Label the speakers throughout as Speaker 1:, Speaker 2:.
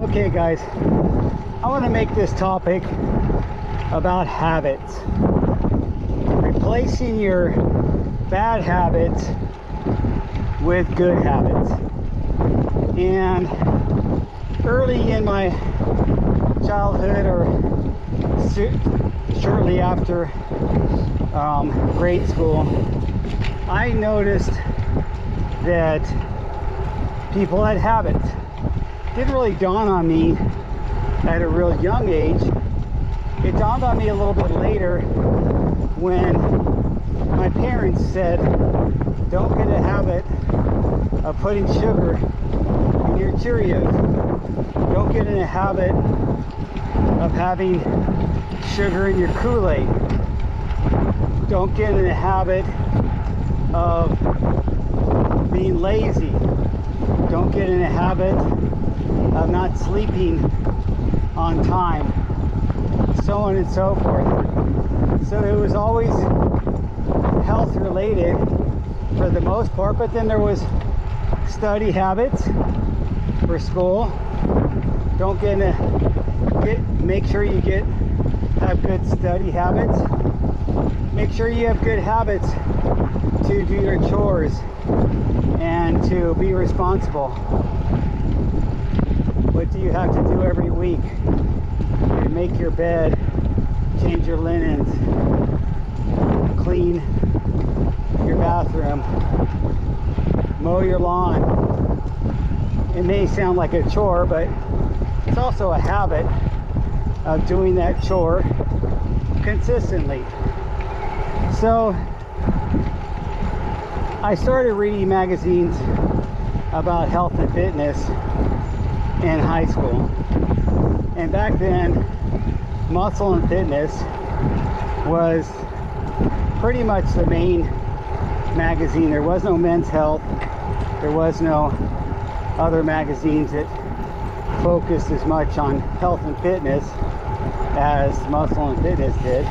Speaker 1: Okay guys, I want to make this topic about habits. Replacing your bad habits with good habits. And early in my childhood, or shortly after grade school, I noticed that people had habits. Didn't really dawn on me at a real young age. It dawned on me a little bit later when my parents said, don't get a habit of putting sugar in your Cheerios. Don't get in a habit of having sugar in your Kool-Aid. Don't get in a habit of being lazy. Don't get in a habit of not sleeping on time, so on and so forth. So it was always health related for the most part, but then there was study habits for school. Don't make sure you have good study habits. Make sure you have good habits to do your chores and to be responsible. What do you have to do every week? You make your bed, change your linens, clean your bathroom, mow your lawn. It may sound like a chore, but it's also a habit of doing that chore consistently. So I started reading magazines about health and fitness in high school, and back then Muscle and Fitness was pretty much the main magazine. There was no Men's Health, there was no other magazines that focused as much on health and fitness as Muscle and Fitness did.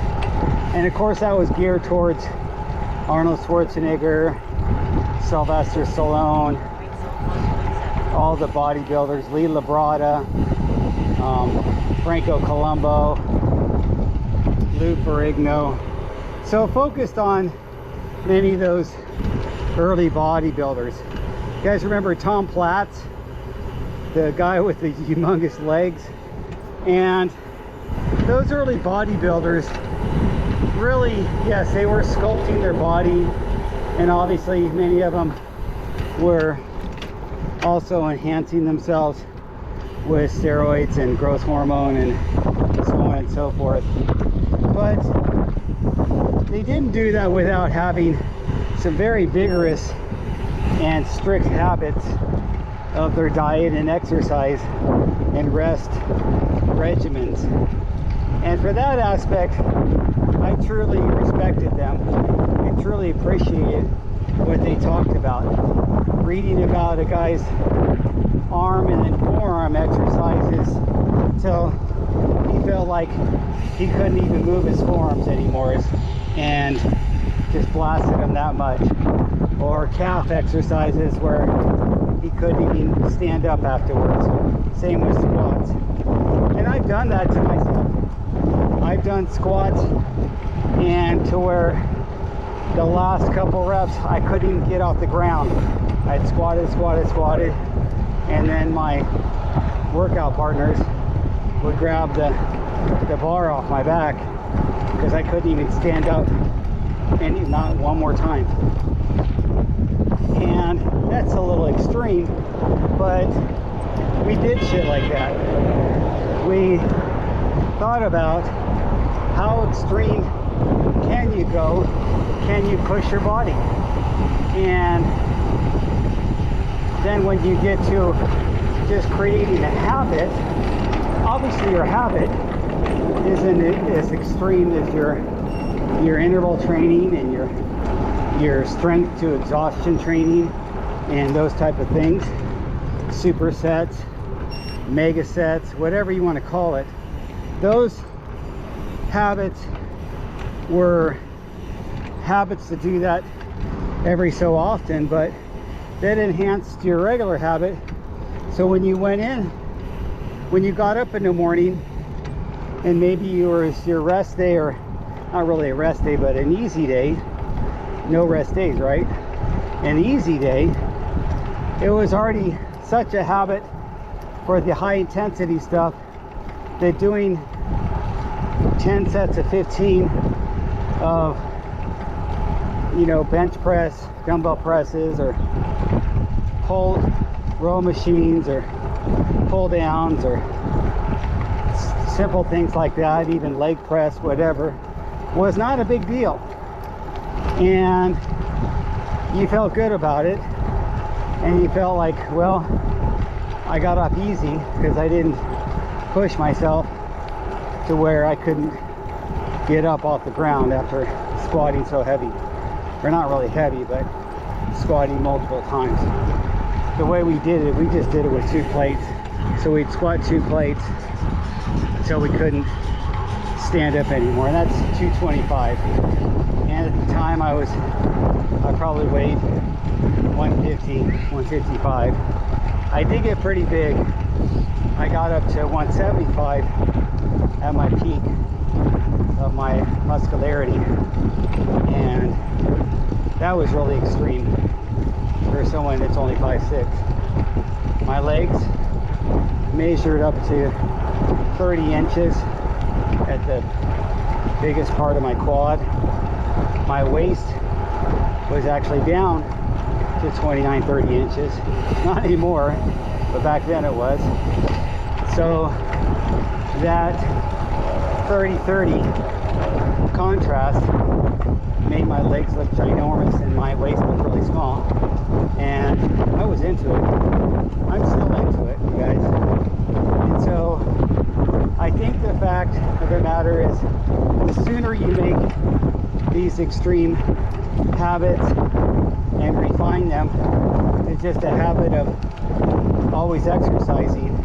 Speaker 1: And of course that was geared towards Arnold Schwarzenegger, Sylvester Stallone, all the bodybuilders, Lee Labrada, Franco Columbu, Lou Ferrigno. So focused on many of those early bodybuilders. You guys remember Tom Platz, the guy with the humongous legs? And those early bodybuilders really, yes, they were sculpting their body, and obviously many of them were also enhancing themselves with steroids and growth hormone and so on and so forth. But they didn't do that without having some very vigorous and strict habits of their diet and exercise and rest regimens. And for that aspect, I truly respected them and truly appreciated what they talked about. Reading about a guy's arm and then forearm exercises till he felt like he couldn't even move his forearms anymore, and just blasted him that much. Or calf exercises where he couldn't even stand up afterwards. Same with squats. And I've done that to myself. I've done squats and to where the last couple reps I couldn't even get off the ground. I'd squatted, and then my workout partners would grab the bar off my back because I couldn't even stand up, and not one more time. And that's a little extreme, but we did shit like that. We thought about how extreme can you go, can you push your body? And then when you get to just creating a habit, obviously your habit isn't as extreme as your interval training and your strength to exhaustion training and those type of things, supersets, mega sets, whatever you want to call it. Those habits were habits to do that every so often, but that enhanced your regular habit. So when you went in when you got up in the morning and maybe it's your rest day, or not really a rest day, but an easy day. No rest days, right? An easy day. It was already such a habit for the high intensity stuff that doing 10 sets of 15 of, you know, bench press, dumbbell presses, or pull row machines, or pull downs, or simple things like that, even leg press, whatever, was not a big deal. And you felt good about it, and you felt like, well, I got off easy because I didn't push myself to where I couldn't get up off the ground after squatting so heavy. Or not really heavy, but squatting multiple times. The way we did it, we just did it with 2 plates. So we'd squat 2 plates until we couldn't stand up anymore, and that's 225. And at the time I probably weighed 150, 155. I did get pretty big. I got up to 175 at my peak of my muscularity, and that was really extreme for someone that's only 5'6". My legs measured up to 30 inches at the biggest part of my quad. My waist was actually down to 29, 30 inches. Not anymore, but back then it was. So that 30-30 contrast made my legs look ginormous and my waist look really small. And I was into it. I'm still into it, you guys. And so I think the fact of the matter is, the sooner you make these extreme habits and refine them to just a habit of always exercising,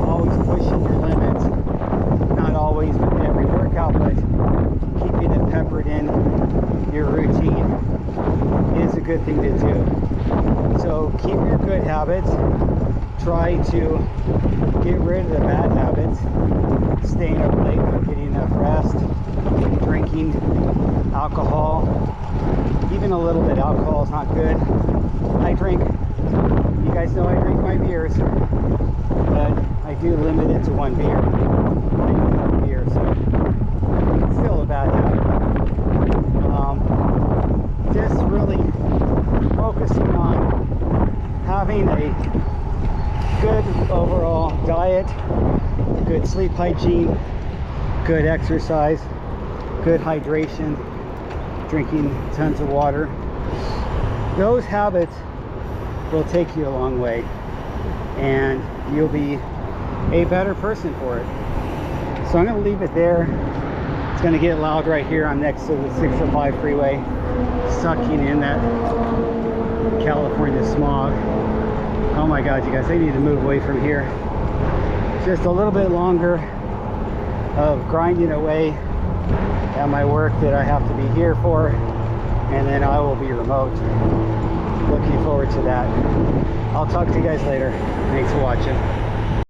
Speaker 1: always pushing your limits, not always with every workout, but keeping it peppered in your routine, is a good thing to do. So keep your good habits, try to get rid of the bad habits, staying up late, not getting enough rest, drinking alcohol. Even a little bit of alcohol is not good. I drink, you guys know I drink my beers, but I do limit it to 1 beer. I don't have beer, so it's still a bad habit. Just really focusing on having a good overall diet, good sleep hygiene, good exercise, good hydration, drinking tons of water. Those habits will take you a long way, and you'll be a better person for it. So I'm going to leave it there. It's going to get loud right here. I'm next to the 605 freeway, sucking in that California smog. Oh my God, you guys, I need to move away from here. Just a little bit longer of grinding away at my work that I have to be here for, and then I will be remote. Looking forward to that. I'll talk to you guys later. Thanks for watching.